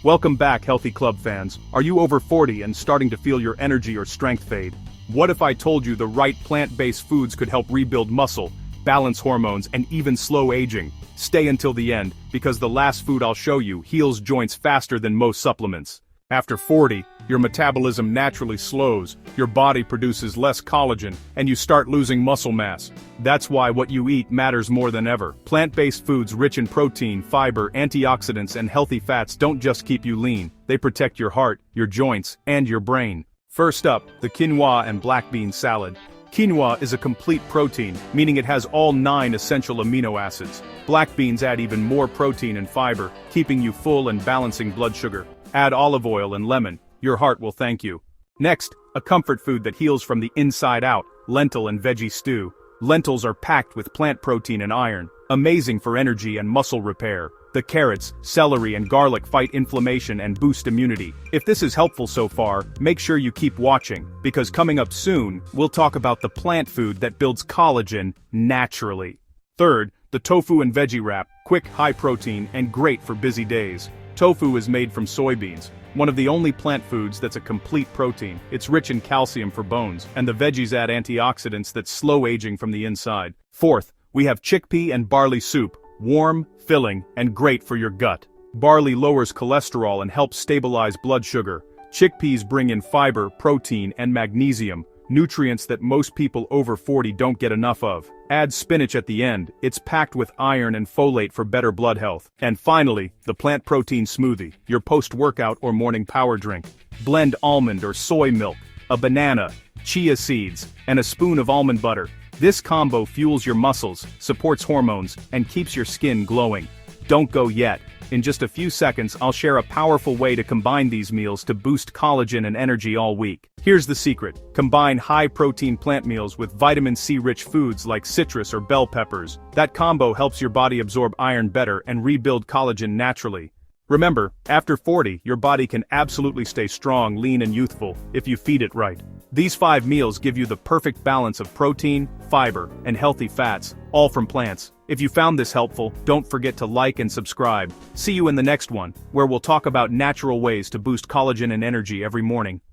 Welcome back, Healthy Club fans. Are you over 40 and starting to feel your energy or strength fade? What if I told you the right plant-based foods could help rebuild muscle, balance hormones, and even slow aging? Stay until the end, because the last food I'll show you heals joints faster than most supplements. After 40, your metabolism naturally slows, your body produces less collagen, and you start losing muscle mass. That's why what you eat matters more than ever. Plant-based foods rich in protein, fiber, antioxidants, and healthy fats don't just keep you lean, they protect your heart, your joints, and your brain. First up, the quinoa and black bean salad. Quinoa is a complete protein, meaning it has all 9 essential amino acids. Black beans add even more protein and fiber, keeping you full and balancing blood sugar. Add olive oil and lemon, your heart will thank you. Next, a comfort food that heals from the inside out, lentil and veggie stew. Lentils are packed with plant protein and iron, amazing for energy and muscle repair. The carrots, celery, and garlic fight inflammation and boost immunity. If this is helpful so far, make sure you keep watching, because coming up soon, we'll talk about the plant food that builds collagen naturally. Third, the tofu and veggie wrap, quick, high protein, and great for busy days. Tofu is made from soybeans, one of the only plant foods that's a complete protein. It's rich in calcium for bones, and the veggies add antioxidants that slow aging from the inside. Fourth, we have chickpea and barley soup, warm, filling, and great for your gut. Barley lowers cholesterol and helps stabilize blood sugar. Chickpeas bring in fiber, protein, and magnesium, nutrients that most people over 40 don't get enough of. Add spinach at the end, it's packed with iron and folate for better blood health. And finally, the plant protein smoothie, your post-workout or morning power drink. Blend almond or soy milk, a banana, chia seeds, and a spoon of almond butter. This combo fuels your muscles, supports hormones, and keeps your skin glowing. Don't go yet. In just a few seconds, I'll share a powerful way to combine these meals to boost collagen and energy all week. Here's the secret. Combine high-protein plant meals with vitamin C-rich foods like citrus or bell peppers. That combo helps your body absorb iron better and rebuild collagen naturally. Remember, after 40, your body can absolutely stay strong, lean, and youthful if you feed it right. These 5 meals give you the perfect balance of protein, fiber, and healthy fats, all from plants. If you found this helpful, don't forget to like and subscribe. See you in the next one, where we'll talk about natural ways to boost collagen and energy every morning.